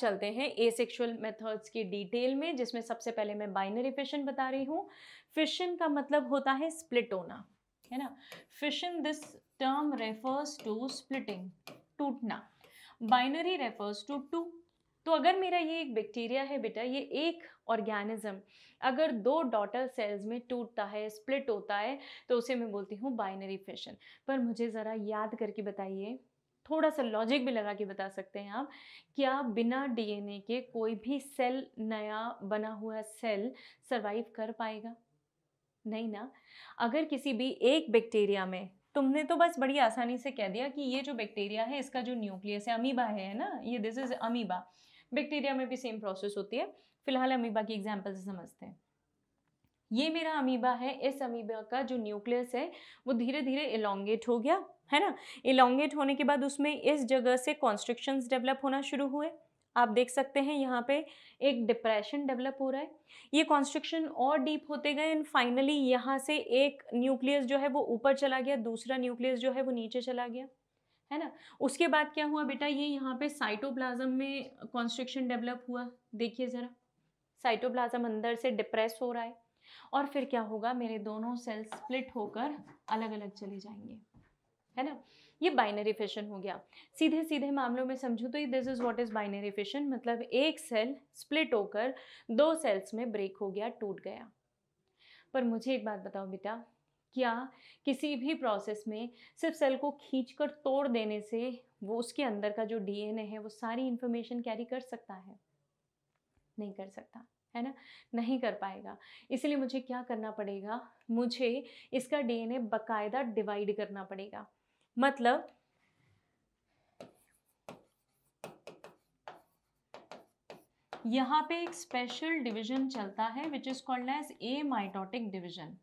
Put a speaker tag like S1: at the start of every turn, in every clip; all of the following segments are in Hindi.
S1: चलते हैं एसेक्सुअल मेथड्स की डिटेल में, जिसमें सबसे पहले मैं बाइनरी फिशन बता रही हूँ। फिशन का मतलब होता है स्प्लिट होना, है ना। Fission, this term refers to splitting, टूटना। Binary refers to two. तो अगर मेरा ये एक बैक्टीरिया है बेटा, ये एक ऑर्गेनिज्म अगर दो डॉटर सेल्स में टूटता है, स्प्लिट होता है, तो उसे मैं बोलती हूँ बाइनरी फिशन। पर मुझे ज़रा याद करके बताइए, थोड़ा सा लॉजिक भी लगा के बता सकते हैं आप, क्या बिना डीएनए के कोई भी सेल, नया बना हुआ सेल सरवाइव कर पाएगा? नहीं ना। अगर किसी भी एक बैक्टीरिया में, तुमने तो बस बड़ी आसानी से कह दिया कि ये जो बैक्टीरिया है इसका जो न्यूक्लियस है, अमीबा है ना, ये दिस इज अमीबा। बैक्टीरिया में भी सेम प्रोसेस होती है, फिलहाल अमीबा की एग्जांपल से समझते हैं। ये मेरा अमीबा है, इस अमीबा का जो न्यूक्लियस है वो धीरे धीरे इलोंगेट हो गया, है ना। इलोंगेट होने के बाद उसमें इस जगह से कॉन्स्ट्रिक्शंस डेवलप होना शुरू हुए। आप देख सकते हैं यहाँ पे एक डिप्रेशन डेवलप हो रहा है, ये कॉन्स्ट्रिक्शन और डीप होते गए एंड फाइनली यहाँ से एक न्यूक्लियस जो है वो ऊपर चला गया, दूसरा न्यूक्लियस जो है वो नीचे चला गया, है ना। उसके बाद क्या हुआ बेटा, ये यहाँ पे साइटोप्लाज्म में कॉन्स्ट्रिक्शन डेवलप हुआ। देखिए ज़रा, साइटोप्लाज्म अंदर से डिप्रेस हो रहा है और फिर क्या होगा, मेरे दोनों सेल स्प्लिट होकर अलग अलग चले जाएंगे, है ना। ये बाइनरी फिशन हो गया। सीधे सीधे मामलों में समझो तो this is what is binary fission, मतलब एक सेल स्प्लिट होकर दो सेल्स में ब्रेक हो गया, टूट गया। पर मुझे एक बात बताओ बेटा, क्या किसी भी प्रोसेस में सिर्फ सेल को खींचकर तोड़ देने से वो उसके अंदर का जो डीएनए है वो सारी इंफॉर्मेशन कैरी कर सकता है? नहीं कर सकता, है ना, नहीं कर पाएगा। इसलिए मुझे क्या करना पड़ेगा, मुझे इसका डीएनए बकायदा डिवाइड करना पड़ेगा। मतलब यहाँ पे एक स्पेशल डिवीजन चलता है which is called as a mitotic division.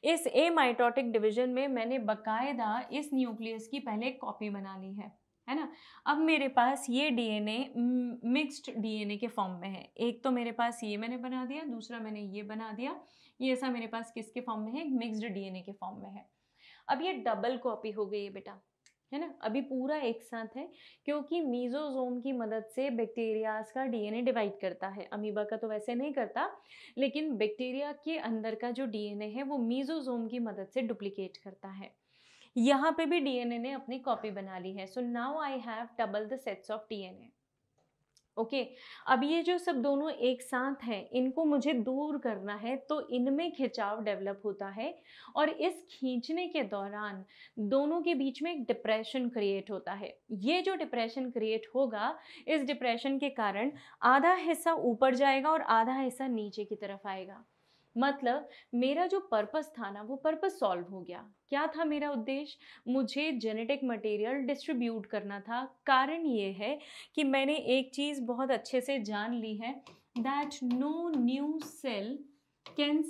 S1: इस ए माइटोटिक डिवीजन में मैंने बकायदा इस न्यूक्लियस की पहले कॉपी बना ली है ना। अब मेरे पास ये डीएनए मिक्स्ड डीएनए के फॉर्म में है। एक तो मेरे पास ये मैंने बना दिया, दूसरा मैंने ये बना दिया। ये ऐसा मेरे पास किसके फॉर्म में है, मिक्स्ड डीएनए के फॉर्म में है। अब ये डबल कॉपी हो गई है बेटा, है ना। अभी पूरा एक साथ है, क्योंकि मीजोजोम की मदद से बैक्टीरियाज का डीएनए डिवाइड करता है। अमीबा का तो वैसे नहीं करता, लेकिन बैक्टीरिया के अंदर का जो डीएनए है वो मीजोजोम की मदद से डुप्लीकेट करता है। यहाँ पे भी डीएनए ने अपनी कॉपी बना ली है। So now I have double the sets of DNA. Okay, अब ये जो सब दोनों एक साथ हैं, इनको मुझे दूर करना है, तो इनमें खिंचाव डेवलप होता है और इस खींचने के दौरान दोनों के बीच में एक डिप्रेशन क्रिएट होता है। ये जो डिप्रेशन क्रिएट होगा, इस डिप्रेशन के कारण आधा हिस्सा ऊपर जाएगा और आधा हिस्सा नीचे की तरफ आएगा। मतलब मेरा जो पर्पस था ना, वो पर्पस सॉल्व हो गया। क्या था मेरा उद्देश्य, मुझे जेनेटिक मटेरियल डिस्ट्रीब्यूट करना था। कारण ये है कि मैंने एक चीज़ बहुत अच्छे से जान ली है, that no new cell can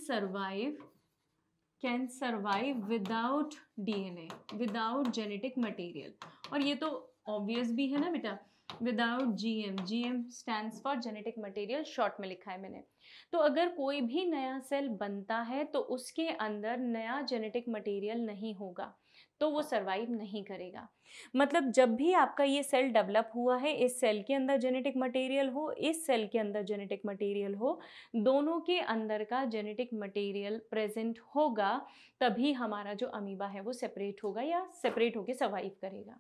S1: survive without DNA, without genetic material. और ये तो ऑब्वियस भी है ना बेटा, without GM, GM stands for genetic material, short में लिखा है मैंने। तो अगर कोई भी नया सेल बनता है तो उसके अंदर नया जेनेटिक मटेरियल नहीं होगा, तो वो सरवाइव नहीं करेगा। मतलब जब भी आपका ये सेल डेवलप हुआ है, इस सेल के अंदर जेनेटिक मटेरियल हो, इस सेल के अंदर जेनेटिक मटेरियल हो, दोनों के अंदर का जेनेटिक मटेरियल प्रेजेंट होगा, तभी हमारा जो अमीबा है वो सेपरेट होगा या सेपरेट होकर सर्वाइव करेगा।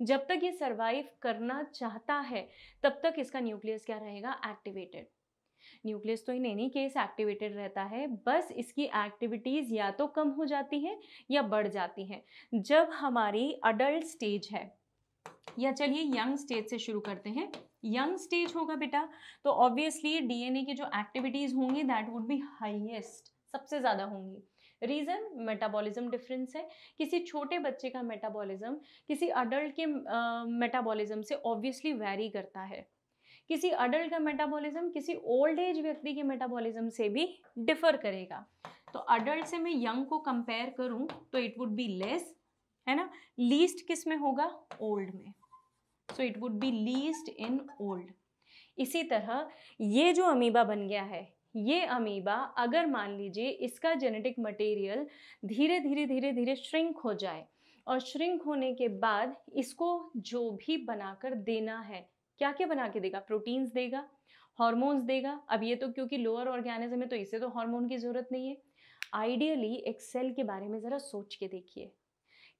S1: जब तक ये सर्वाइव करना चाहता है तब तक इसका न्यूक्लियस क्या रहेगा, एक्टिवेटेड। न्यूक्लियस तो इन एनी केस एक्टिवेटेड रहता है, बस इसकी एक्टिविटीज या तो कम हो जाती हैं या बढ़ जाती हैं। जब हमारी अडल्ट स्टेज है, या चलिए यंग स्टेज से शुरू करते हैं। यंग स्टेज होगा बेटा, तो ऑब्वियसली डीएनए की जो एक्टिविटीज होंगी दैट वुड बी हाईएस्ट, सबसे ज्यादा होंगी। रीजन, मेटाबॉलिज्म डिफरेंस है। किसी छोटे बच्चे का मेटाबॉलिज्म किसी अडल्ट के मेटाबॉलिज्म से ऑब्वियसली वेरी करता है। किसी अडल्ट का मेटाबॉलिज्म किसी ओल्ड एज व्यक्ति के मेटाबॉलिज्म से भी डिफर करेगा। तो अडल्ट से मैं यंग को कंपेयर करूं तो इट वुड बी लेस, है ना। लीस्ट किस में होगा, ओल्ड में। So it would be least in old. इसी तरह ये जो अमीबा बन गया है, ये अमीबा अगर मान लीजिए इसका जेनेटिक मटेरियल धीरे धीरे धीरे धीरे श्रिंक हो जाए, और श्रिंक होने के बाद इसको जो भी बनाकर देना है, क्या क्या बना के देगा? प्रोटीन्स देगा, हार्मोन्स देगा। अब ये तो क्योंकि लोअर ऑर्गेनिज्म है तो इसे तो हार्मोन की ज़रूरत नहीं है। आइडियली एक सेल के बारे में ज़रा सोच के देखिए,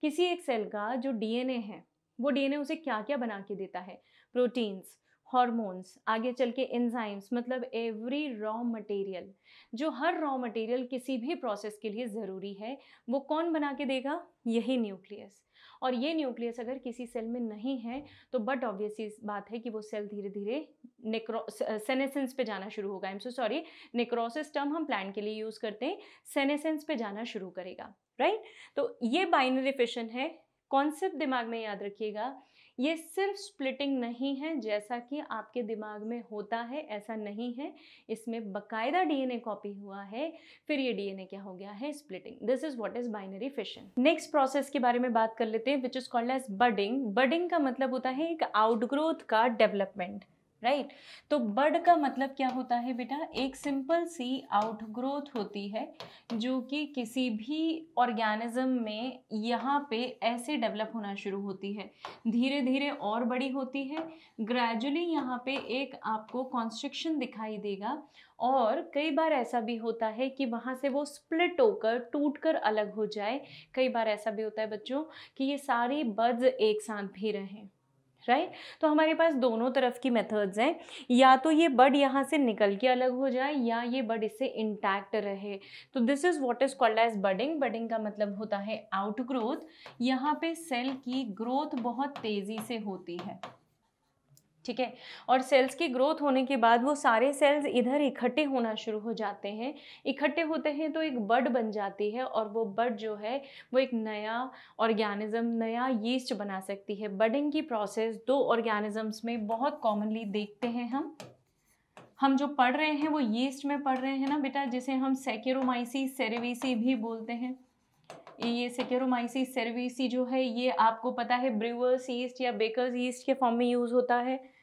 S1: किसी एक सेल का जो डीएनए है वो डीएनए उसे क्या क्या बना के देता है? प्रोटीन्स, हार्मोन्स, आगे चल के एंजाइम्स, मतलब एवरी रॉ मटेरियल, जो हर रॉ मटेरियल किसी भी प्रोसेस के लिए ज़रूरी है, वो कौन बना के देगा? यही न्यूक्लियस। और ये न्यूक्लियस अगर किसी सेल में नहीं है तो बट ऑब्वियस बात है कि वो सेल धीरे धीरे सेनेसेंस पे जाना शुरू होगा। I am so sorry, necrosis term हम प्लांट के लिए यूज़ करते हैं, सेनेसेंस पे जाना शुरू करेगा, राइट? तो ये बाइनरी फिशन है। कॉन्सेप्ट दिमाग में याद रखिएगा, ये सिर्फ स्प्लिटिंग नहीं है जैसा कि आपके दिमाग में होता है, ऐसा नहीं है। इसमें बकायदा डीएनए कॉपी हुआ है, फिर ये डीएनए क्या हो गया है? Splitting. This is what is binary fission. Next process के बारे में बात कर लेते हैं, which is called as budding. Budding का मतलब होता है एक आउटग्रोथ का डेवलपमेंट, राइट? तो बड का मतलब क्या होता है बेटा? एक सिंपल सी आउटग्रोथ होती है जो कि किसी भी ऑर्गेनिज्म में यहाँ पे ऐसे डेवलप होना शुरू होती है, धीरे धीरे और बड़ी होती है, ग्रेजुअली यहाँ पे एक आपको कॉन्स्ट्रिक्शन दिखाई देगा। और कई बार ऐसा भी होता है कि वहाँ से वो स्प्लिट होकर टूट कर अलग हो जाए। कई बार ऐसा भी होता है बच्चों कि ये सारी बड्स एक साथ भी रहें, राइट? तो हमारे पास दोनों तरफ की मेथड्स हैं, या तो ये बड यहाँ से निकल के अलग हो जाए या ये बड इससे इंटैक्ट रहे। तो this is what is called as budding. Budding का मतलब होता है आउटग्रोथ। यहाँ पे सेल की ग्रोथ बहुत तेजी से होती है, ठीक है? और सेल्स की ग्रोथ होने के बाद वो सारे सेल्स इधर इकट्ठे होना शुरू हो जाते हैं। इकट्ठे होते हैं तो एक बड बन जाती है, और वो बड जो है वो एक नया ऑर्गेनिज्म, नया यीस्ट बना सकती है। बडिंग की प्रोसेस दो ऑर्गेनिजम्स में बहुत कॉमनली देखते हैं हम जो पढ़ रहे हैं वो यीस्ट में पढ़ रहे हैं ना बेटा, जिसे हम सैकेरोमाइसीस सेरेविसी भी बोलते हैं। ये सैकेरोमाइसीस सेरेविसी जो है ये आपको पता है ब्रूअर्स यीस्ट या बेकर्स यीस्ट के फॉर्म में यूज होता है।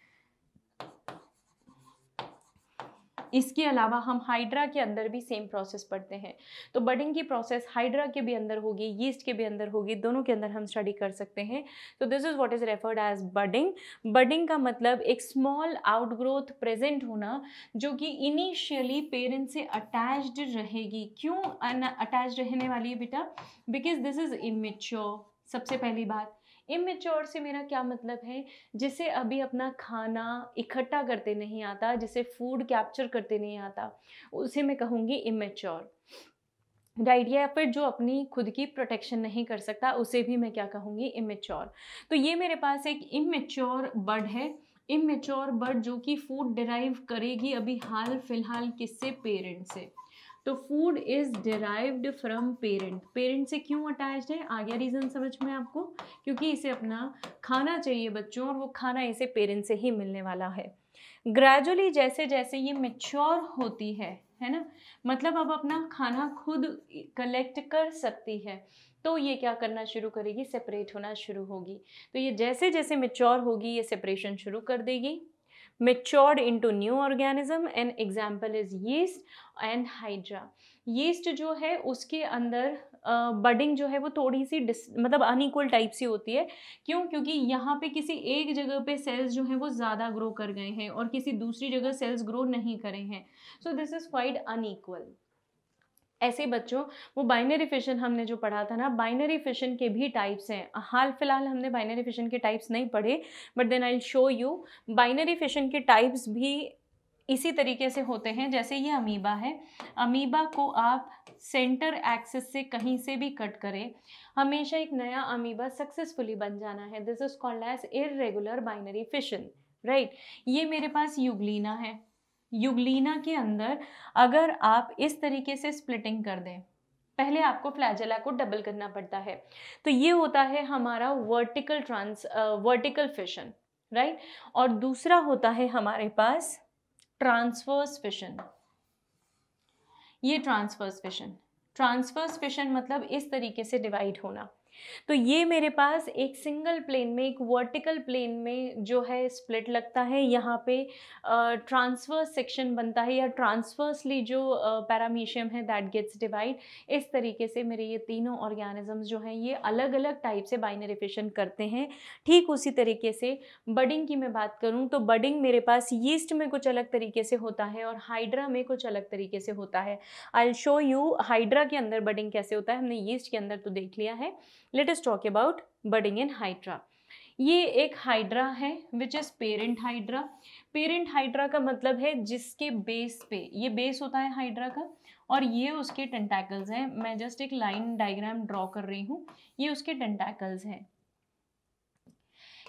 S1: इसके अलावा हम हाइड्रा के अंदर भी सेम प्रोसेस पढ़ते हैं। तो बडिंग की प्रोसेस हाइड्रा के भी अंदर होगी, यीस्ट के भी अंदर होगी, दोनों के अंदर हम स्टडी कर सकते हैं। तो this is what is referred as budding. Budding का मतलब एक स्मॉल आउटग्रोथ प्रेजेंट होना जो कि इनिशियली पेरेंट से अटैच्ड रहेगी। क्यों अटैच्ड रहने वाली है बेटा? Because this is immature. सबसे पहली बात, इमेच्योर से मेरा क्या मतलब है? जिसे अभी अपना खाना इकट्ठा करते नहीं आता, जिसे फूड कैप्चर करते नहीं आता, उसे मैं कहूँगी इमेच्योर, राइट? या फिर जो अपनी खुद की प्रोटेक्शन नहीं कर सकता उसे भी मैं क्या कहूँगी? इमेच्योर। तो ये मेरे पास एक इमेच्योर बर्ड है। इमेच्योर बर्ड जो कि फूड डिराइव करेगी अभी हाल फिलहाल किससे? पेरेंट से। तो food is derived from parent. Parent से क्यों अटैच्ड है? आ गया रीजन समझ में आपको? क्योंकि इसे अपना खाना चाहिए बच्चों, और वो खाना इसे पेरेंट से ही मिलने वाला है। ग्रेजुअली जैसे जैसे ये मैच्योर होती है ना, मतलब अब अपना खाना खुद कलेक्ट कर सकती है, तो ये क्या करना शुरू करेगी? सेपरेट होना शुरू होगी। तो ये जैसे जैसे मैच्योर होगी ये सेपरेशन शुरू कर देगी। matured into new organism, and example is yeast and hydra. yeast जो है उसके अंदर बडिंग जो है वो थोड़ी सी मतलब अनइक्वल टाइप सी होती है। क्यों? क्योंकि यहाँ पे किसी एक जगह पे सेल्स जो हैं वो ज़्यादा ग्रो कर गए हैं और किसी दूसरी जगह सेल्स ग्रो नहीं करे हैं। So this is quite unequal. ऐसे बच्चों वो बाइनरी फिशन हमने जो पढ़ा था ना, बाइनरी फिशन के भी टाइप्स हैं। हाल फिलहाल हमने बाइनरी फिशन के टाइप्स नहीं पढ़े, but then I will show you. Binary fission के टाइप्स भी इसी तरीके से होते हैं। जैसे ये अमीबा है, अमीबा को आप सेंटर एक्सिस से कहीं से भी कट करें, हमेशा एक नया अमीबा सक्सेसफुली बन जाना है। This is called as irregular binary fission, right? ये मेरे पास यूग्लिना है। यूग्लिना के अंदर अगर आप इस तरीके से स्प्लिटिंग कर दें, पहले आपको फ्लैजेला को डबल करना पड़ता है, तो ये होता है हमारा वर्टिकल फिशन, राइट? और दूसरा होता है हमारे पास ट्रांसवर्स फिशन। ये ट्रांसवर्स फिशन मतलब इस तरीके से डिवाइड होना। तो ये मेरे पास एक सिंगल प्लेन में, एक वर्टिकल प्लेन में जो है स्प्लिट लगता है, यहाँ पे ट्रांसवर्स सेक्शन बनता है या ट्रांसवर्सली जो पैरामीशियम है दैट गेट्स डिवाइड। इस तरीके से मेरे ये तीनों ऑर्गेनिजम्स जो हैं ये अलग अलग टाइप से बाइनरी फिशन करते हैं। ठीक उसी तरीके से बडिंग की मैं बात करूँ तो बडिंग मेरे पास यीस्ट में कुछ अलग तरीके से होता है और हाइड्रा में कुछ अलग तरीके से होता है। आई विल शो यू हाइड्रा के अंदर बडिंग कैसे होता है, हमने यीस्ट के अंदर तो देख लिया है। Let us talk about budding in hydra. ये एक हाइड्रा है which is parent hydra. Parent hydra का मतलब है जिसके बेस पे, ये बेस होता है हाइड्रा का और ये उसके टेंटैकल्स हैं। मैं जस्ट एक लाइन डायग्राम ड्रॉ कर रही हूँ, ये उसके टेंटैकल्स हैं।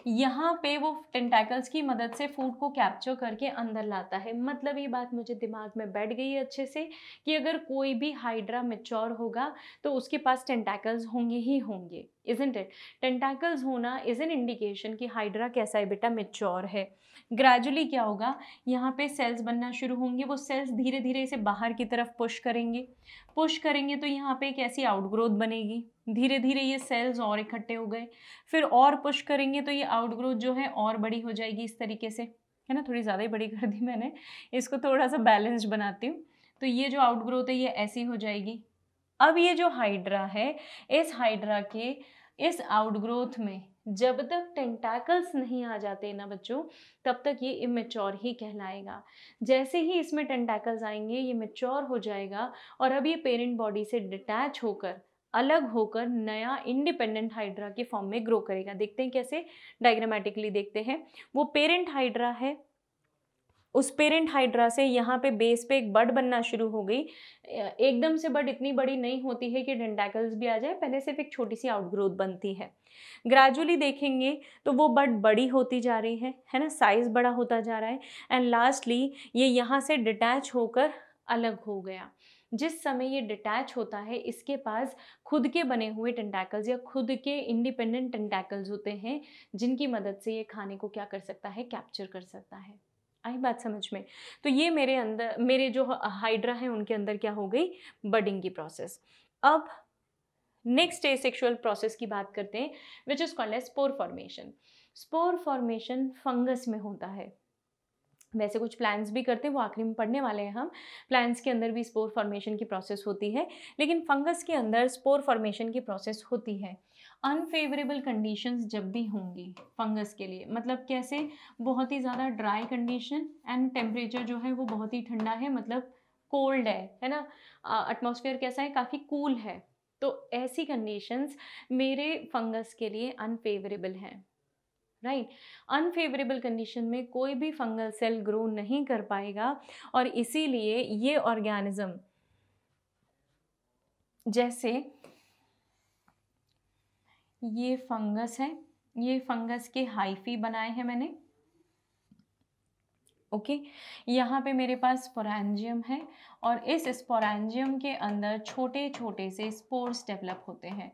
S1: यहाँ पे वो टेंटैकल्स की मदद से फूड को कैप्चर करके अंदर लाता है। मतलब ये बात मुझे दिमाग में बैठ गई है अच्छे से कि अगर कोई भी हाइड्रा मैच्योर होगा तो उसके पास टेंटैकल्स होंगे ही होंगे, इजंट इट। टेंटैकल्स होना इज एन इंडिकेशन कि हाइड्रा कैसा है बेटा, मैच्योर है। ग्रेजुअली क्या होगा, यहाँ पे सेल्स बनना शुरू होंगे, वो सेल्स धीरे धीरे इसे बाहर की तरफ पुश करेंगे तो यहाँ पे एक ऐसी आउटग्रोथ बनेगी। धीरे धीरे ये सेल्स और इकट्ठे हो गए, फिर और पुश करेंगे तो ये आउटग्रोथ जो है और बड़ी हो जाएगी इस तरीके से, है ना। थोड़ी ज़्यादा ही बड़ी कर दी मैंने, इसको थोड़ा सा बैलेंस्ड बनाती हूँ। तो ये जो आउटग्रोथ है ये ऐसी हो जाएगी। अब ये जो हाइड्रा है, इस हाइड्रा के इस आउटग्रोथ में जब तक टेंटैकल्स नहीं आ जाते ना बच्चों, तब तक ये इमेच्योर ही कहलाएगा। जैसे ही इसमें टेंटैकल्स आएंगे ये मैच्योर हो जाएगा और अब ये पेरेंट बॉडी से डिटैच होकर, अलग होकर नया इंडिपेंडेंट हाइड्रा के फॉर्म में ग्रो करेगा। देखते हैं कैसे, डायग्रामेटिकली देखते हैं। वो पेरेंट हाइड्रा है, उस पेरेंट हाइड्रा से यहाँ पे बेस पे एक बड बनना शुरू हो गई। एकदम से बड इतनी बड़ी नहीं होती है कि टेंटैकल्स भी आ जाए, पहले सिर्फ एक छोटी सी आउटग्रोथ बनती है। ग्रेजुअली देखेंगे तो वो बड बड़ी होती जा रही है ना, साइज बड़ा होता जा रहा है एंड लास्टली ये यहाँ से डिटैच होकर अलग हो गया। जिस समय ये डिटैच होता है इसके पास खुद के बने हुए टेंटैकल्स या खुद के इंडिपेंडेंट टेंटैकल्स होते हैं जिनकी मदद से ये खाने को क्या कर सकता है, कैप्चर कर सकता है। आई बात समझ में। तो ये मेरे अंदर, मेरे जो हाइड्रा है उनके अंदर क्या हो गई, बडिंग की प्रोसेस। अब नेक्स्ट एसेक्सुअल प्रोसेस की बात करते हैं which is called as spore formation. Spore formation fungus में होता है। वैसे कुछ प्लांट्स भी करते हैं, वो आखिरी में पढ़ने वाले हैं हम। प्लांट्स के अंदर भी स्पोर फॉर्मेशन की प्रोसेस होती है, लेकिन फंगस के अंदर स्पोर फॉर्मेशन की प्रोसेस होती है। अनफेवरेबल कंडीशंस जब भी होंगी फंगस के लिए, मतलब कैसे, बहुत ही ज़्यादा ड्राई कंडीशन एंड टेम्परेचर जो है वो बहुत ही ठंडा है, मतलब कोल्ड है ना, एटमॉस्फेयर कैसा है, काफ़ी कूल है। तो ऐसी कंडीशंस मेरे फंगस के लिए अनफेवरेबल हैं, राइट। अनफेवरेबल कंडीशन में कोई भी फंगल सेल ग्रो नहीं कर पाएगा और इसीलिए ये ऑर्गेनिज्म, जैसे ये फंगस है, ये फंगस के हाइफी बनाए हैं मैंने, ओके। यहाँ पे मेरे पास स्पोरेंजियम है और इस स्पोरेंजियम के अंदर छोटे छोटे से स्पोर्स डेवलप होते हैं।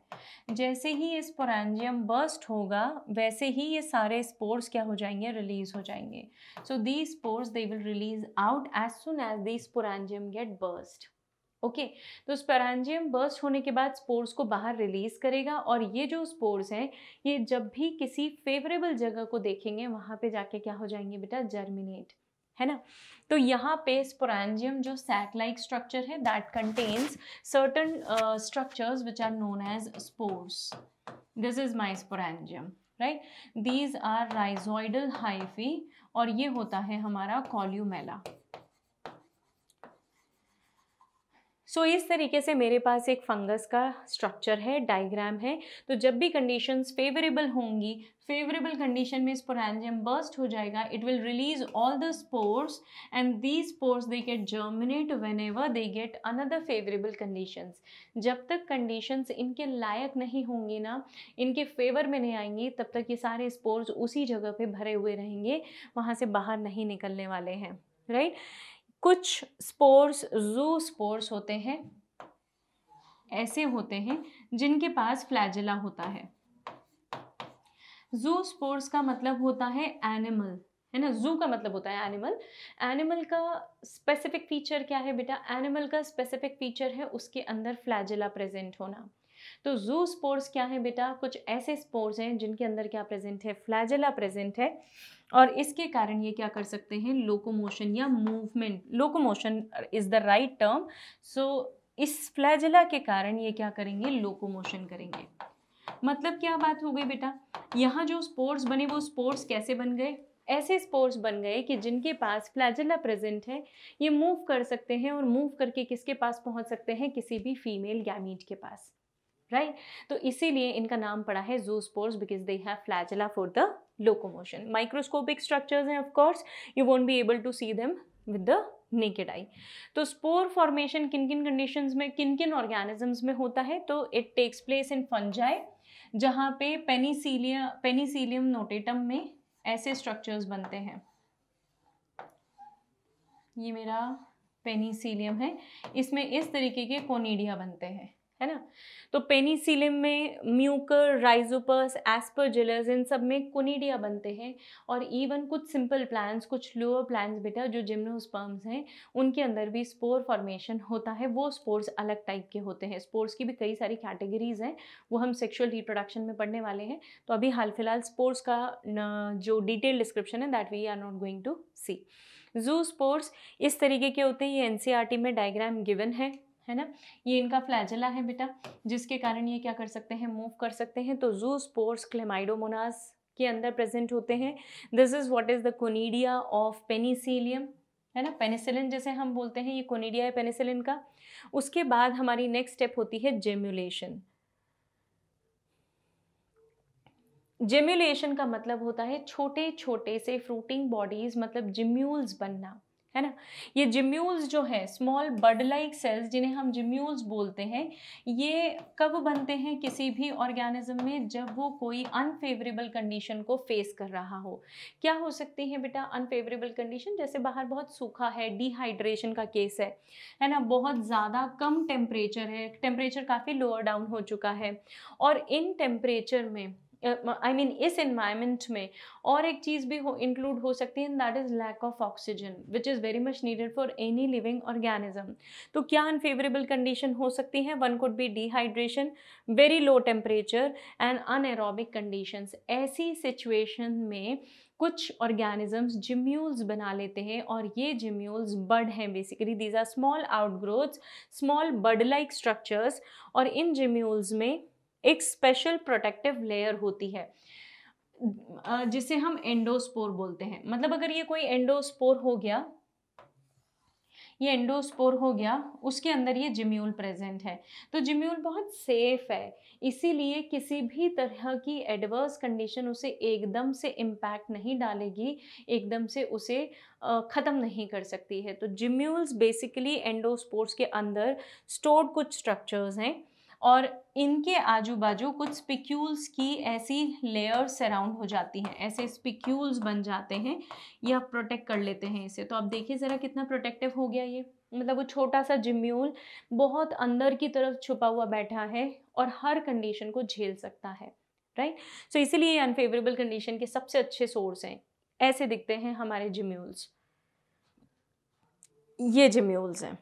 S1: जैसे ही ये स्पोरेंजियम बर्स्ट होगा वैसे ही ये सारे स्पोर्स क्या हो जाएंगे, रिलीज हो जाएंगे। So the spores they will release out as soon as the sporangium get burst, okay. तो स्पोरेंजियम बर्स्ट होने के बाद स्पोर्स को बाहर रिलीज करेगा और ये जो स्पोर्स हैं ये जब भी किसी फेवरेबल जगह को देखेंगे वहाँ पे जाके क्या हो जाएंगे बेटा, जर्मिनेट, है ना। तो यहाँ पे स्पोरेंजियम जो सैक लाइक स्ट्रक्चर है that contains certain structures which are known as spores. This is my sporangium, right. These are rhizoidal hyphae और ये होता है हमारा कॉल्यूमेला। सो इस तरीके से मेरे पास एक फंगस का स्ट्रक्चर है, डायग्राम है। तो जब भी कंडीशंस फेवरेबल होंगी, फेवरेबल कंडीशन में स्पोरेंजियम बर्स्ट हो जाएगा, it will release all the spores and these spores they get germinate whenever they get another favourable conditions. जब तक कंडीशंस इनके लायक नहीं होंगी ना, इनके फेवर में नहीं आएंगी, तब तक ये सारे स्पोर्स उसी जगह पे भरे हुए रहेंगे, वहाँ से बाहर नहीं निकलने वाले हैं, राइट। कुछ स्पोर्स जू स्पोर्स होते हैं, ऐसे होते हैं जिनके पास फ्लैजेला होता है। जू स्पोर्स का मतलब होता है एनिमल, है ना। जू का मतलब होता है एनिमल। एनिमल का स्पेसिफिक फीचर क्या है बेटा, एनिमल का स्पेसिफिक फीचर है उसके अंदर फ्लैजेला प्रेजेंट होना। तो ज़ूस्पोर्स क्या है बेटा? कुछ ऐसे स्पोर्स हैं जिनके अंदर क्या प्रेजेंट है? फ्लैजेला प्रेजेंट है, और इसके कारण ये क्या कर सकते हैं? लोकोमोशन या movement, locomotion is the right term. So इस फ्लैजेला के कारण ये क्या करेंगे? लोकोमोशन करेंगे। मतलब क्या बात हो गई बेटा? यहाँ जो स्पोर्स बने वो स्पोर्स कैसे बन गए? ऐसे स्पोर्स बन गए कि जिनके पास फ्लैजेला प्रेजेंट है, ये मूव कर सकते हैं, और मूव करके किसके पास पहुंच सकते हैं? किसी भी फीमेल गैमीट के पास, राइट? तो इसीलिए इनका नाम पड़ा है zoospores, because they have flagella for the locomotion. Microscopic structures हैं, of course you won't be able to see them with the naked eye. तो स्पोर फॉर्मेशन किन किन कंडीशंस में, किन किन ऑर्गेनिजम्स में होता है? तो it takes place in fungi, जहाँ पे पेनिसिलियम नोटेटम में ऐसे स्ट्रक्चर्स बनते हैं। ये मेरा पेनिसिलियम है, इसमें इस तरीके के कोनिडिया बनते हैं, है ना? तो पेनिसिलियम में म्यूकर, राइजोपस, एस्परजिलस, इन सब में कोनिडिया बनते हैं। और इवन कुछ सिंपल प्लांट्स, कुछ लोअर प्लांट्स बेटा जो जिम्नोस्पर्म्स हैं, उनके अंदर भी स्पोर फॉर्मेशन होता है। वो स्पोर्स अलग टाइप के होते हैं। स्पोर्स की भी कई सारी कैटेगरीज हैं, वो हम सेक्सुअल रिप्रोडक्शन में पढ़ने वाले हैं। तो अभी हाल फिलहाल स्पोर्स का जो डिटेल डिस्क्रिप्शन है that we are not going to see. Zoospores इस तरीके के होते हैं, ये एनसीईआरटी में डायग्राम गिवन है ना? ये इनका फ्लैजेला है बेटा, जिसके कारण ये क्या कर सकते हैं? मूव कर सकते हैं। तो ज़ूस्पोर्स क्लेमाइडोमोनास के अंदर प्रेजेंट होते हैं। This is what is the conidia of Penicillium, है ना? पेनिसिलिन जैसे हम बोलते हैं, ये कोनिडिया है पेनिसिलिन का। उसके बाद हमारी नेक्स्ट स्टेप होती है जेम्युलेशन। जेम्युलेशन का मतलब होता है छोटे छोटे से फ्रूटिंग बॉडीज, मतलब जिम्यूल्स बनना, है ना? ये जिम्यूल्स जो है, स्मॉल बड लाइक सेल्स, जिन्हें हम जिम्यूल्स बोलते हैं, ये कब बनते हैं किसी भी ऑर्गेनिज्म में? जब वो कोई अनफेवरेबल कंडीशन को फेस कर रहा हो। क्या हो सकती है बेटा अनफेवरेबल कंडीशन? जैसे बाहर बहुत सूखा है, डिहाइड्रेशन का केस है ना? बहुत ज़्यादा कम टेम्परेचर है, टेम्परेचर काफ़ी लोअर डाउन हो चुका है, और इन टेम्परेचर में इस एनवायरनमेंट में और एक चीज़ भी इंक्लूड हो सकती है, that is lack of oxygen which is very much needed for any living organism. तो क्या अनफेवरेबल कंडीशन हो सकती है? One could be dehydration, very low temperature and anaerobic conditions. ऐसी सिचुएशन में कुछ ऑर्गेनिजम्स जिम्यूल्स बना लेते हैं, और ये जिम्यूल्स बड हैं basically. These are small outgrowths, small bud like structures, और इन जिम्यूल्स में एक स्पेशल प्रोटेक्टिव लेयर होती है जिसे हम एंडोस्पोर बोलते हैं। मतलब अगर ये कोई एंडोस्पोर हो गया, ये एंडोस्पोर हो गया, उसके अंदर ये जिम्यूल प्रेजेंट है, तो जिम्यूल बहुत सेफ है। इसीलिए किसी भी तरह की एडवर्स कंडीशन उसे एकदम से इम्पैक्ट नहीं डालेगी, एकदम से उसे ख़त्म नहीं कर सकती है। तो जिम्यूल्स बेसिकली एंडोस्पोर्स के अंदर स्टोर्ड कुछ स्ट्रक्चर्स हैं, और इनके आजू बाजू कुछ स्पिक्यूल्स की ऐसी लेयर्स सराउंड हो जाती हैं, ऐसे स्पिक्यूल्स बन जाते हैं, या प्रोटेक्ट कर लेते हैं इसे। तो आप देखिए ज़रा कितना प्रोटेक्टिव हो गया ये। मतलब वो छोटा सा जिम्यूल बहुत अंदर की तरफ छुपा हुआ बैठा है और हर कंडीशन को झेल सकता है, राइट? सो इसीलिए अनफेवरेबल कंडीशन के सबसे अच्छे सोर्स हैं। ऐसे दिखते हैं हमारे जिम्यूल्स, ये जिम्यूल्स हैं।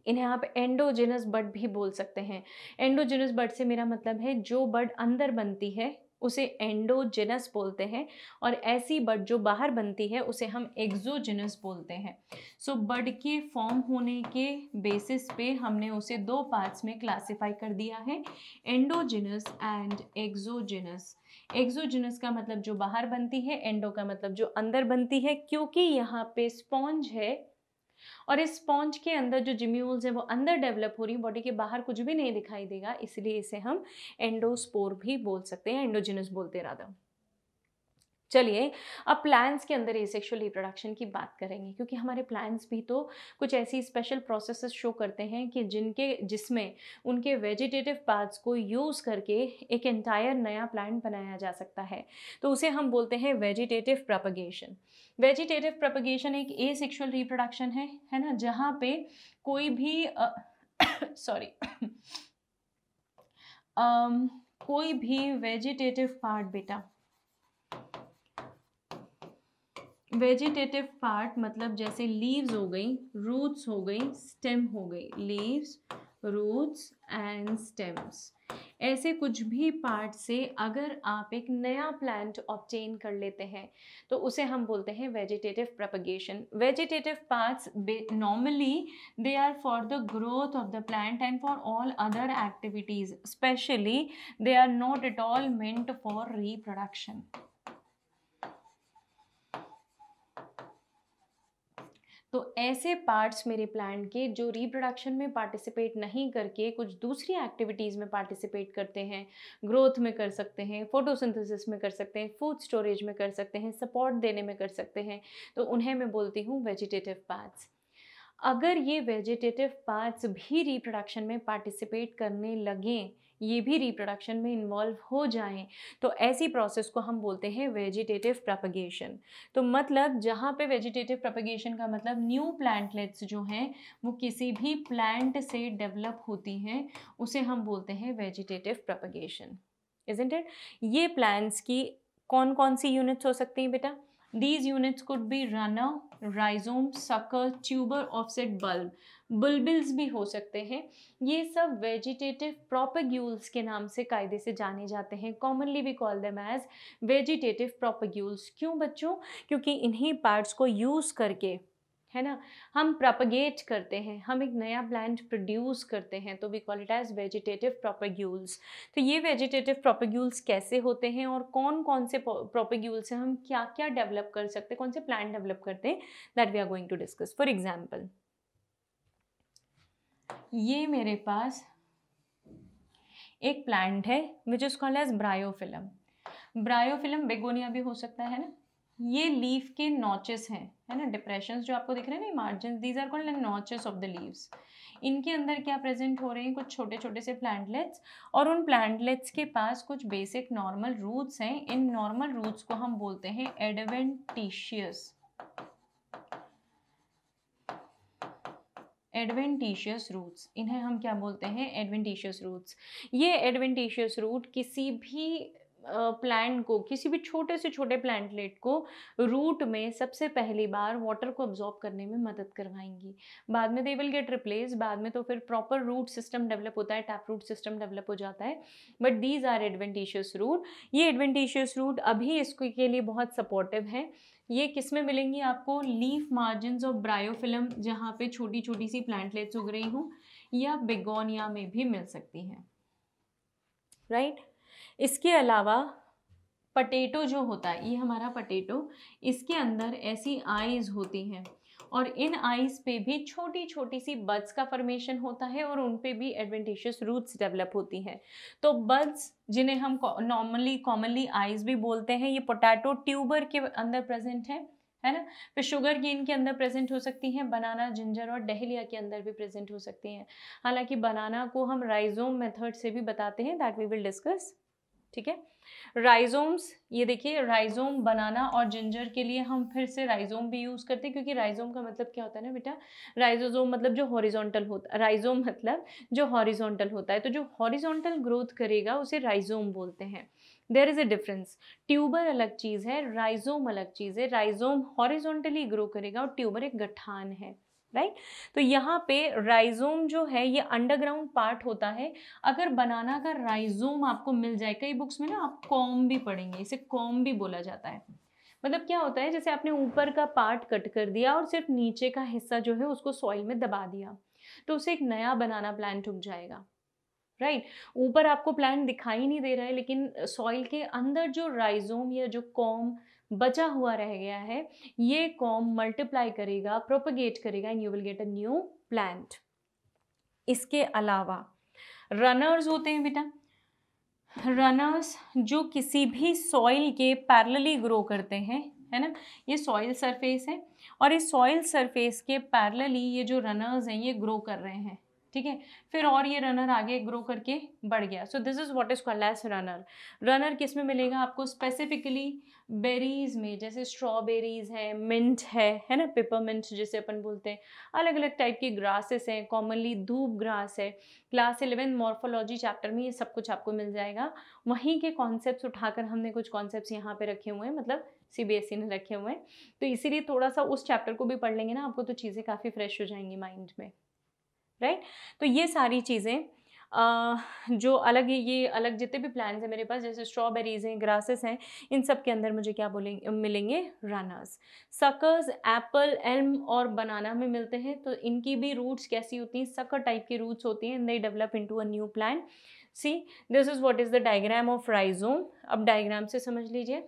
S1: इन्हें आप एंडोजिनस बड भी बोल सकते हैं। एंडोजिनस बड से मेरा मतलब है जो बड अंदर बनती है उसे एंडोजिनस बोलते हैं, और ऐसी बड जो बाहर बनती है उसे हम एक्सोजिनस बोलते हैं। सो बड के फॉर्म होने के बेसिस पे हमने उसे दो पार्ट्स में क्लासिफाई कर दिया है, एंडोजिनस एंड एक्सोजिनस। एक्सोजिनस का मतलब जो बाहर बनती है, एंडो का मतलब जो अंदर बनती है, क्योंकि यहाँ पे स्पॉन्ज है और इस स्पॉन्ज के अंदर जो जिम्यूल्स है वो अंदर डेवलप हो रही है, बॉडी के बाहर कुछ भी नहीं दिखाई देगा, इसलिए इसे हम एंडोस्पोर भी बोल सकते हैं, एंडोजिनस बोलते राधा। चलिए अब प्लांट्स के अंदर एसेक्सुअल रिप्रोडक्शन की बात करेंगे, क्योंकि हमारे प्लांट्स भी तो कुछ ऐसी स्पेशल प्रोसेसेस शो करते हैं कि जिसमें उनके वेजिटेटिव पार्ट्स को यूज़ करके एक एंटायर नया प्लांट बनाया जा सकता है। तो उसे हम बोलते हैं वेजिटेटिव प्रोपगेशन। वेजिटेटिव प्रोपगेशन एक एसेक्सुअल रिप्रोडक्शन है ना, जहाँ पे कोई भी कोई भी वेजिटेटिव पार्ट बेटा, वेजिटेटिव पार्ट मतलब जैसे लीव्स हो गई, रूट्स हो गई, स्टेम हो गई, लीव्स, रूट्स एंड स्टेम्स। ऐसे कुछ भी पार्ट से अगर आप एक नया प्लांट ऑब्टेन कर लेते हैं तो उसे हम बोलते हैं vegetative propagation. Vegetative parts normally they are for the growth of the plant and for all other activities, especially they are not at all meant for reproduction. तो ऐसे पार्ट्स मेरे प्लांट के जो रिप्रोडक्शन में पार्टिसिपेट नहीं करके कुछ दूसरी एक्टिविटीज़ में पार्टिसिपेट करते हैं, ग्रोथ में कर सकते हैं, फोटोसिंथेसिस में कर सकते हैं, फूड स्टोरेज में कर सकते हैं, सपोर्ट देने में कर सकते हैं, तो उन्हें मैं बोलती हूँ वेजिटेटिव पार्ट्स। अगर ये वेजिटेटिव पार्ट्स भी रिप्रोडक्शन में पार्टिसिपेट करने लगें, ये भी रिप्रोडक्शन में इन्वॉल्व हो जाएं, तो ऐसी प्रोसेस को हम बोलते हैं वेजिटेटिव प्रोपगेशन। तो मतलब जहाँ पे वेजिटेटिव प्रोपगेशन का मतलब न्यू प्लांटलेट्स जो हैं वो किसी भी प्लांट से डेवलप होती हैं, उसे हम बोलते हैं वेजिटेटिव प्रोपगेशन, इजंट इट? ये प्लांट्स की कौन कौन सी यूनिट्स हो सकती हैं बेटा? These units could be runner, rhizome, sucker, tuber, offset, bulb. बुलबिल्स भी हो सकते हैं। ये सब वेजिटेटिव प्रोपग्यूल्स के नाम से कायदे से जाने जाते हैं। Commonly we call them as vegetative propagules. क्यों बच्चों? क्योंकि इन्हीं पार्ट्स को यूज़ करके, है ना, हम प्रोपगेट करते हैं, हम एक नया प्लांट प्रोड्यूस करते हैं, तो we call it as vegetative propagules. तो ये वेजिटेटिव प्रोपग्यूल्स कैसे होते हैं और कौन कौन से प्रोपग्यूल्स से हम क्या क्या डेवलप कर सकते हैं, कौन से प्लांट डेवलप करते हैं, that we are going to discuss. For example, ये मेरे पास एक प्लांट है which is called as bryophyllum. Bryophyllum begonia भी हो सकता है ना। ये लीफ के नॉचेस हैं, है ना, डिप्रेशंस जो आपको दिख रहे हैं ना, margin, these are called notches of the leaves. इनके अंदर क्या प्रेजेंट हो रहे हैं? कुछ छोटे छोटे से प्लांटलेट्स, और उन प्लांटलेट्स के पास कुछ बेसिक नॉर्मल रूट्स हैं। इन नॉर्मल रूट्स को हम बोलते हैं एडवेंटिशियस रूट्स। इन्हें हम क्या बोलते हैं? Adventitious roots. ये एडवेंटिशियस रूट किसी भी प्लांट को, किसी भी छोटे से छोटे प्लांटलेट को रूट में सबसे पहली बार वाटर को अब्जॉर्ब करने में मदद करवाएंगी। बाद में दे विल गेट रिप्लेस, बाद में तो फिर प्रॉपर रूट सिस्टम डेवलप होता है, टैप रूट सिस्टम डेवलप हो जाता है, but these are adventitious root. ये एडवेंटिशियस रूट अभी इसके लिए बहुत सपोर्टिव है। ये किस में मिलेंगी आपको? लीफ मार्जिन्स ऑफ ब्रायोफिलम, जहाँ पे छोटी छोटी सी प्लांटलेट्स उग रही हूँ, या बेगोनिया में भी मिल सकती हैं, राइट? इसके अलावा पटेटो जो होता है, ये हमारा पटेटो, इसके अंदर ऐसी आईज होती हैं और इन आईज पे भी छोटी छोटी सी बड्स का फॉर्मेशन होता है और उन पे भी एडवेंटिशियस रूट्स डेवलप होती हैं। तो बड्स, जिन्हें हम कॉमनली आईज भी बोलते हैं, ये पोटैटो ट्यूबर के अंदर प्रेजेंट है ना। फिर शुगर केन के अंदर प्रेजेंट हो सकती हैं, बनाना, जिंजर और डहलिया के अंदर भी प्रेजेंट हो सकती हैं। हालांकि बनाना को हम राइजोम मेथड से भी बताते हैं, दैट वी विल डिस्कस, ठीक है। राइजोम्स, ये देखिए, राइजोम बनाना और जिंजर के लिए हम फिर से राइजोम भी यूज करते हैं, क्योंकि राइजोम का मतलब क्या होता है ना बेटा? राइजोजोम मतलब जो हॉरिजॉन्टल होता है, राइजोम मतलब जो हॉरिजॉन्टल होता है, तो जो हॉरिजॉन्टल ग्रोथ करेगा उसे राइजोम बोलते हैं। There is a difference. Tuber अलग चीज है, राइजोम अलग चीज है। राइजोम हॉरिजॉन्टली ग्रो करेगा और ट्यूबर एक गठान है, राइट? तो यहाँ पे राइजोम जो है ये अंडरग्राउंड पार्ट होता है। अगर बनाना का राइजोम आपको मिल जाए, कई बुक्स में ना आप कॉम भी पढ़ेंगे, इसे कॉम भी बोला जाता है। मतलब क्या होता है? जैसे आपने ऊपर का पार्ट कट कर दिया और सिर्फ नीचे का हिस्सा जो है उसको सॉइल में दबा दिया, तो उसे एक नया बनाना प्लांट उग जाएगा, राइट? ऊपर आपको प्लांट दिखाई नहीं दे रहा है, लेकिन सॉइल के अंदर जो राइजोम या जो कॉम बचा हुआ रह गया है, ये कॉम मल्टीप्लाई करेगा, प्रोपगेट करेगा, and you will get a new plant. इसके अलावा रनर्स होते हैं बेटा। रनर्स जो किसी भी सॉइल के पैरेलली ग्रो करते हैं, है ना। ये सॉइल सरफेस है और इस सॉइल सरफेस के पैरेलली ये जो रनर्स हैं ये ग्रो कर रहे हैं, ठीक है। फिर और ये रनर आगे ग्रो करके बढ़ गया। So this is what is called as runner. Runner किस में मिलेगा आपको? स्पेसिफिकली बेरीज में, जैसे स्ट्रॉबेरीज है, मिंट है ना, पेपरमिंट जिसे अपन बोलते हैं। अलग अलग टाइप की ग्रासेस हैं, कॉमनली धूप ग्रास है। क्लास 11 मॉर्फोलॉजी चैप्टर में ये सब कुछ आपको मिल जाएगा। वहीं के कॉन्सेप्ट्स उठाकर हमने कुछ कॉन्सेप्ट्स यहाँ पे रखे हुए हैं, मतलब CBSE ने रखे हुए हैं, तो इसीलिए थोड़ा सा उस चैप्टर को भी पढ़ लेंगे ना आपको, तो चीज़ें काफ़ी फ्रेश हो जाएंगी माइंड में, राइट। तो ये सारी चीज़ें जो अलग ये अलग जितने भी प्लांट्स हैं मेरे पास, जैसे स्ट्रॉबेरीज हैं, ग्रासेस हैं, इन सब के अंदर मुझे क्या बोलेंगे मिलेंगे, रनर्स। सकर्स एप्पल, एल्म और बनाना में मिलते हैं। तो इनकी भी रूट्स कैसी होती हैं, सकर टाइप की रूट्स होती हैं, they develop into a new plant. See this is what is the diagram of rhizome. अब डायग्राम से समझ लीजिए,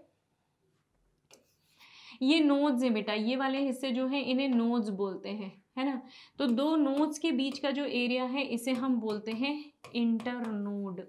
S1: ये नोड्स हैं बेटा, ये वाले हिस्से जो हैं इन्हें नोड्स बोलते हैं, है ना। तो दो नोड्स के बीच का जो एरिया है इसे हम बोलते हैं इंटरनोड,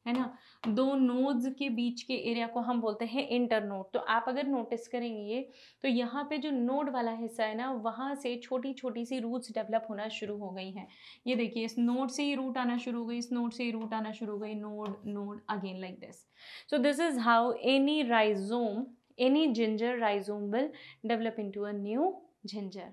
S1: है ना। दो नोड्स के बीच के एरिया को हम बोलते हैं इंटरनोड। तो आप अगर नोटिस करेंगे तो यहाँ पे जो नोड वाला हिस्सा है ना, वहाँ से छोटी छोटी सी रूट्स डेवलप होना शुरू हो गई हैं। ये देखिए, इस नोड से ही रूट आना शुरू हो गई, इस नोड से ही रूट आना शुरू हो गई, node node again like this. So this is how any rhizome, any ginger rhizome will develop into a new ginger,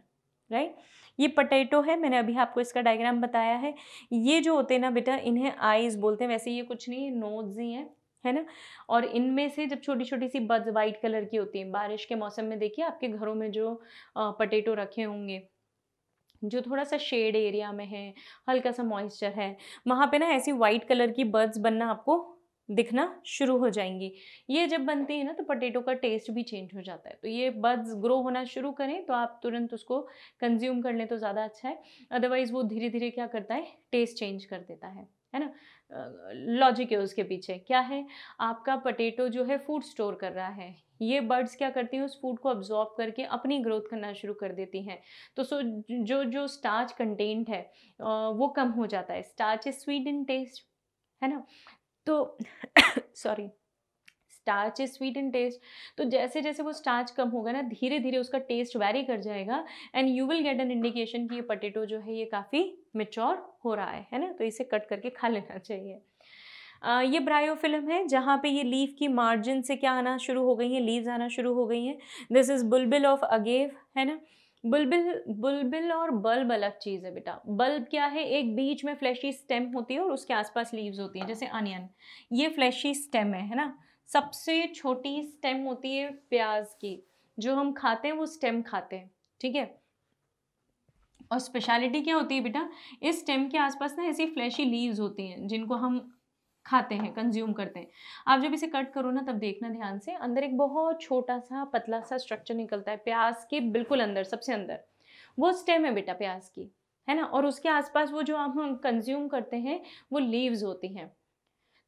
S1: right? ये पोटैटो है, मैंने अभी आपको इसका डायग्राम बताया है। ये जो होते हैं ना बेटा, इन्हें आईज बोलते हैं, वैसे ये कुछ नहीं, नोड्स ही हैं, है ना। और इनमें से जब छोटी छोटी सी बड्स वाइट कलर की होती हैं, बारिश के मौसम में देखिए आपके घरों में जो पोटैटो रखे होंगे, जो थोड़ा सा शेड एरिया में है, हल्का सा मॉइस्चर है, वहाँ पे ना ऐसी वाइट कलर की बड्स बनना आपको दिखना शुरू हो जाएंगी। ये जब बनती है ना तो पोटैटो का टेस्ट भी चेंज हो जाता है। तो ये बड्स ग्रो होना शुरू करें तो आप तुरंत उसको कंज्यूम कर लें तो ज़्यादा अच्छा है, अदरवाइज़ वो धीरे धीरे क्या करता है, टेस्ट चेंज कर देता है ना। लॉजिक है उसके पीछे, क्या है, आपका पोटैटो जो है फूड स्टोर कर रहा है, ये बर्ड्स क्या करती हैं, उस फूड को अब्जॉर्ब करके अपनी ग्रोथ करना शुरू कर देती हैं। तो जो जो स्टार्च कंटेंट है वो कम हो जाता है। Starch is sweet in taste, है ना। तो sorry, starch is sweet in taste. तो जैसे जैसे वो स्टार्च कम होगा ना, धीरे धीरे उसका टेस्ट वैरी कर जाएगा, and you will get an indication कि ये पोटैटो जो है ये काफ़ी मेच्योर हो रहा है ना। तो इसे कट करके खा लेना चाहिए। ये ब्रायोफिल्म है, जहाँ पे ये लीफ की मार्जिन से क्या आना शुरू हो गई हैं, लीव्स आना शुरू हो गई हैं। दिस इज बुलबिल ऑफ अगेव, है ना। बुलबिल और बल्ब अलग चीज़ है बेटा। बल्ब क्या है, एक बीच में फ्लैशी स्टेम होती है और उसके आसपास लीव्स होती हैं, जैसे अनियन, ये फ्लैशी स्टेम है ना। सबसे छोटी स्टेम होती है प्याज की, जो हम खाते हैं वो स्टेम खाते हैं, ठीक है। और स्पेशलिटी क्या होती है बेटा, इस स्टेम के आसपास ना ऐसी फ्लैशी लीव्स होती हैं जिनको हम खाते हैं, कंज्यूम करते हैं। आप जब इसे कट करो ना तब देखना ध्यान से, अंदर एक बहुत छोटा सा पतला सा स्ट्रक्चर निकलता है प्याज के बिल्कुल अंदर, सबसे अंदर, वो स्टेम है बेटा प्याज की, है ना। और उसके आसपास वो जो हम कंज्यूम करते हैं वो लीव्स होती हैं।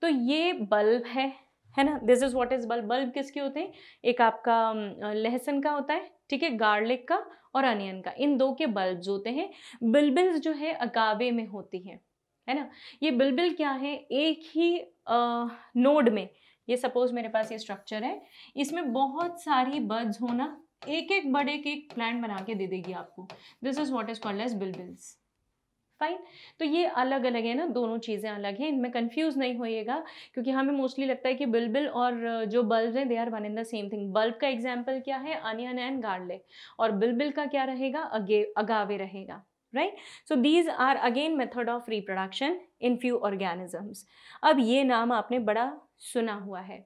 S1: तो ये बल्ब है ना। This is what is bulb. Bulb किसके होते हैं, एक आपका लहसुन का होता है, ठीक है, गार्लिक का और अनियन का, इन दो के बल्ब्स होते हैं। बिल्बिल्स जो है अगावे में होती हैं, है ना। ये बिल्बिल क्या है, एक ही नोड में, ये सपोज मेरे पास ये स्ट्रक्चर है, इसमें बहुत सारी बड्स होना, एक एक बर्ड एक एक प्लांट बना के दे देगी आपको। This is what is called as bulbils, fine. तो ये अलग अलग है ना, दोनों चीज़ें अलग हैं, इनमें कंफ्यूज नहीं होइएगा, क्योंकि हमें मोस्टली लगता है कि बिल्बिल और जो बल्ब हैं they are one in the same thing. Bulb का एग्जाम्पल क्या है, अनियन एंड गार्लिक, और बिल्बिल का क्या रहेगा, अगावे रहेगा, right. So these are again method of reproduction in few organisms. अब ये नाम आपने बड़ा सुना हुआ है,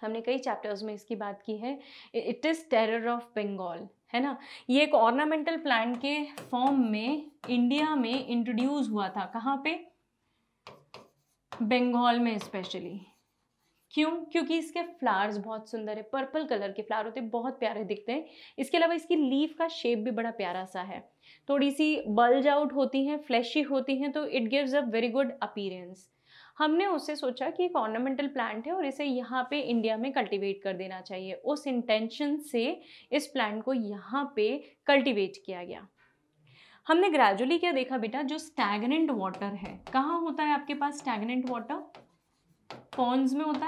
S1: हमने कई चैप्टर्स में इसकी बात की है, it is terror of Bengal, है ना। ये एक ऑर्नामेंटल प्लांट के फॉर्म में इंडिया में इंट्रोड्यूस हुआ था, कहाँ पे, बंगाल में स्पेशली। क्यों, क्योंकि इसके फ्लावर्स बहुत सुंदर है, पर्पल कलर के फ्लावर होते हैं, बहुत प्यारे दिखते हैं। इसके अलावा इसकी लीफ का शेप भी बड़ा प्यारा सा है, थोड़ी सी बल्ज आउट होती हैं, फ्लैशी होती हैं, तो it gives a very good appearance. हमने उससे सोचा कि एक ऑर्नामेंटल प्लांट है और इसे यहाँ पे इंडिया में कल्टीवेट कर देना चाहिए, उस इंटेंशन से इस प्लांट को यहाँ पे कल्टीवेट किया गया। हमने ग्रेजुअली क्या देखा बेटा, जो स्टैग्नेंट वाटर है, कहाँ होता है आपके पास स्टैग्नेंट वाटर, पॉन्ड्स में होता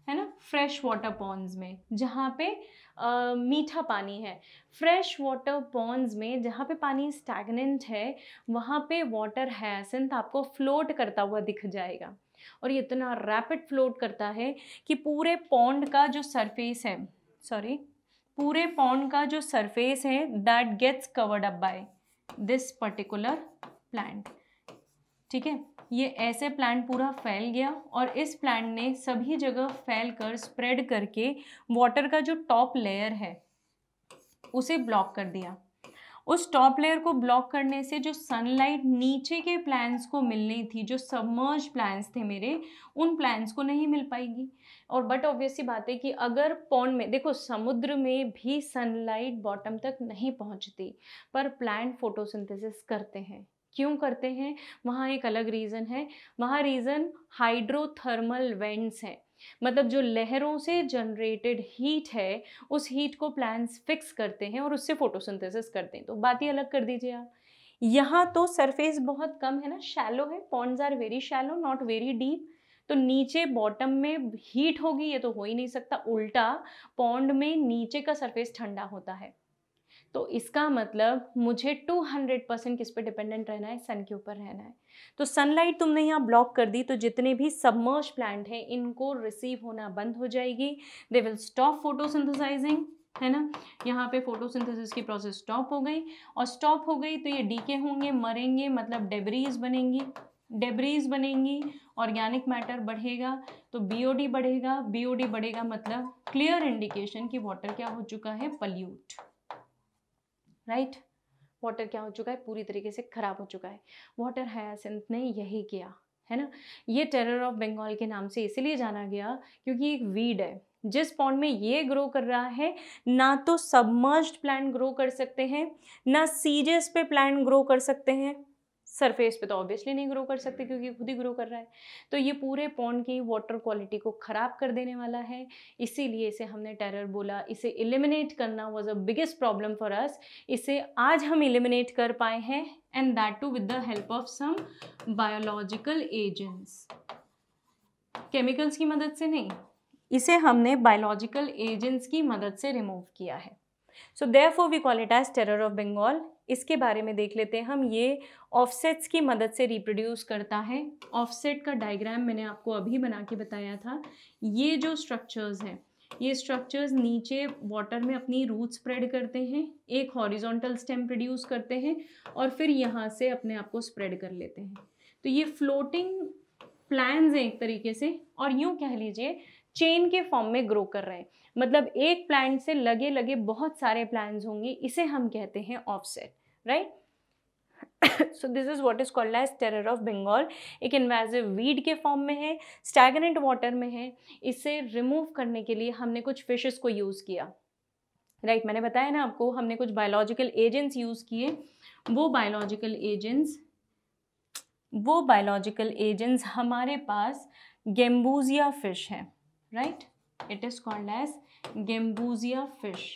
S1: है ना, फ्रेश वाटर पॉन्ड्स में, जहाँ पे मीठा पानी है। फ्रेश वाटर पॉन्ड्स में जहाँ पे पानी स्टैग्नेंट है, वहाँ पे वाटर हायसिंथ आपको फ्लोट करता हुआ दिख जाएगा, और ये इतना रैपिड फ्लोट करता है कि पूरे पॉन्ड का जो सरफेस है, पूरे पॉन्ड का जो सरफेस है, that gets covered up by this particular plant, ठीक है। ये ऐसे प्लांट पूरा फैल गया, और इस प्लांट ने सभी जगह फैल कर स्प्रेड करके वाटर का जो टॉप लेयर है उसे ब्लॉक कर दिया, उस टॉप लेयर को ब्लॉक करने से जो सनलाइट नीचे के प्लांट्स को मिलनी थी, जो सबमर्ज प्लांट्स थे मेरे, उन प्लांट्स को नहीं मिल पाएगी। और बट ऑब्वियस सी बात है कि अगर पॉन्ड में, देखो समुद्र में भी सनलाइट बॉटम तक नहीं पहुंचती, पर प्लांट फोटोसिंथेसिस करते हैं। क्यों करते हैं? वहाँ एक अलग रीज़न है। वहाँ रीज़न हाइड्रोथर्मल वेंट्स है, मतलब जो लहरों से जनरेटेड हीट है, उस हीट को प्लांट्स फिक्स करते हैं और उससे फोटोसिंथेसिस करते हैं। तो बात ही अलग कर दीजिए आप। यहाँ तो सरफेस बहुत कम है ना, शैलो है, ponds are very shallow, not very deep. तो नीचे बॉटम में हीट होगी, ये तो हो ही नहीं सकता। उल्टा पॉन्ड में नीचे का सरफेस ठंडा होता है। तो इसका मतलब मुझे 200% किस पे डिपेंडेंट रहना है? सन के ऊपर रहना है। तो सनलाइट तुमने यहाँ ब्लॉक कर दी, तो जितने भी सबमर्ज प्लांट हैं इनको रिसीव होना बंद हो जाएगी। दे विल स्टॉप फोटोसिंथेसाइजिंग, है ना। यहाँ पे फोटोसिंथेसिस की प्रोसेस स्टॉप हो गई, और स्टॉप हो गई तो ये डीके होंगे, मरेंगे, मतलब डेब्रीज बनेंगी। डेब्रीज बनेंगी, ऑर्गेनिक मैटर बढ़ेगा, तो बीओडी बढ़ेगा। बीओडी बढ़ेगा मतलब क्लियर इंडिकेशन कि वाटर क्या हो चुका है? Pollute, right. वाटर क्या हो चुका है? पूरी तरीके से खराब हो चुका है। वाटर हायासिंथ ने यही किया, है ना। ये टेरर ऑफ बंगाल के नाम से इसीलिए जाना गया क्योंकि एक वीड है। जिस पॉन्ड में ये ग्रो कर रहा है, ना तो सबमर्ज्ड प्लांट ग्रो कर सकते हैं, ना सीजेस पे प्लांट ग्रो कर सकते हैं। सरफेस पे तो ऑब्वियसली नहीं ग्रो कर सकते क्योंकि खुद ही ग्रो कर रहा है। तो ये पूरे पॉन्ड की वाटर क्वालिटी को ख़राब कर देने वाला है, इसीलिए इसे हमने टेरर बोला। इसे एलिमिनेट करना was a biggest problem for us. इसे आज हम एलिमिनेट कर पाए हैं, and that too with the help of some biological agents. Chemicals की मदद से नहीं, इसे हमने बायोलॉजिकल एजेंट्स की मदद से रिमूव किया है। So therefore we call it as terror of Bengal. इसके बारे में देख लेते हैं हम। ये ऑफसेट्स की मदद से रिप्रोड्यूस करता है। ऑफसेट का डायग्राम मैंने आपको अभी बना के बताया था। ये जो स्ट्रक्चर्स हैं, ये स्ट्रक्चर्स नीचे वाटर में अपनी रूट स्प्रेड करते हैं, एक हॉरिजॉन्टल स्टेम प्रोड्यूस करते हैं, और फिर यहाँ से अपने आप को स्प्रेड कर लेते हैं। तो ये फ्लोटिंग प्लांट्स हैं एक तरीके से, और यूँ कह लीजिए चेन के फॉर्म में ग्रो कर रहे हैं। मतलब एक प्लांट से लगे लगे बहुत सारे प्लांट्स होंगे, इसे हम कहते हैं offset, right. So this is what is called as terror of Bengal. एक इन्वेजिव वीड के फॉर्म में है, स्टैग्नेंट वाटर में है। इसे रिमूव करने के लिए हमने कुछ फिशेस को यूज़ किया, राइट। मैंने बताया ना आपको, हमने कुछ बायोलॉजिकल एजेंट्स यूज़ किए। वो बायोलॉजिकल एजेंट्स हमारे पास गेम्बूजिया फिश है, राइट। It is called as gambusia fish.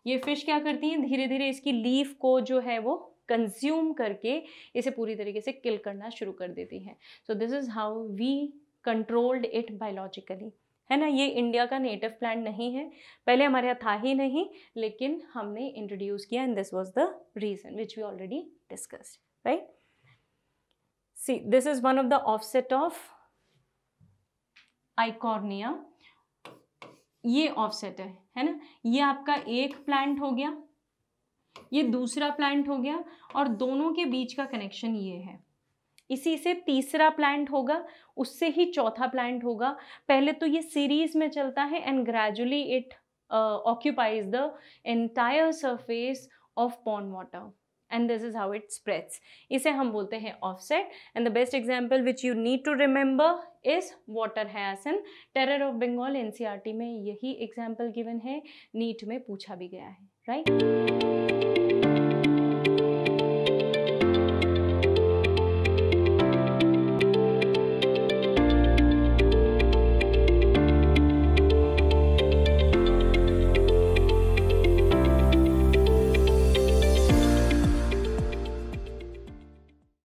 S1: ये फिश क्या करती हैं? धीरे धीरे इसकी लीफ को जो है वो कंज्यूम करके इसे पूरी तरीके से किल करना शुरू कर देती हैं। So this is how we controlled it biologically, है ना। ये इंडिया का नेटिव प्लांट नहीं है, पहले हमारे यहाँ था ही नहीं, लेकिन हमने इंट्रोड्यूस किया, and this was the reason which we already discussed, right. See, this is one of the offset of Eichhornia. ये ऑफसेट है ना। ये आपका एक प्लांट हो गया, ये दूसरा प्लांट हो गया, और दोनों के बीच का कनेक्शन ये है। इसी से तीसरा प्लांट होगा, उससे ही चौथा प्लांट होगा। पहले तो ये सीरीज में चलता है, and gradually it occupies the entire surface of pond water, and this is how it spreads. इसे हम बोलते हैं offset, and the best example which you need to remember is water hyacinth. Terror of Bengal NCERT में यही example given है, NEET में पूछा भी गया है, right?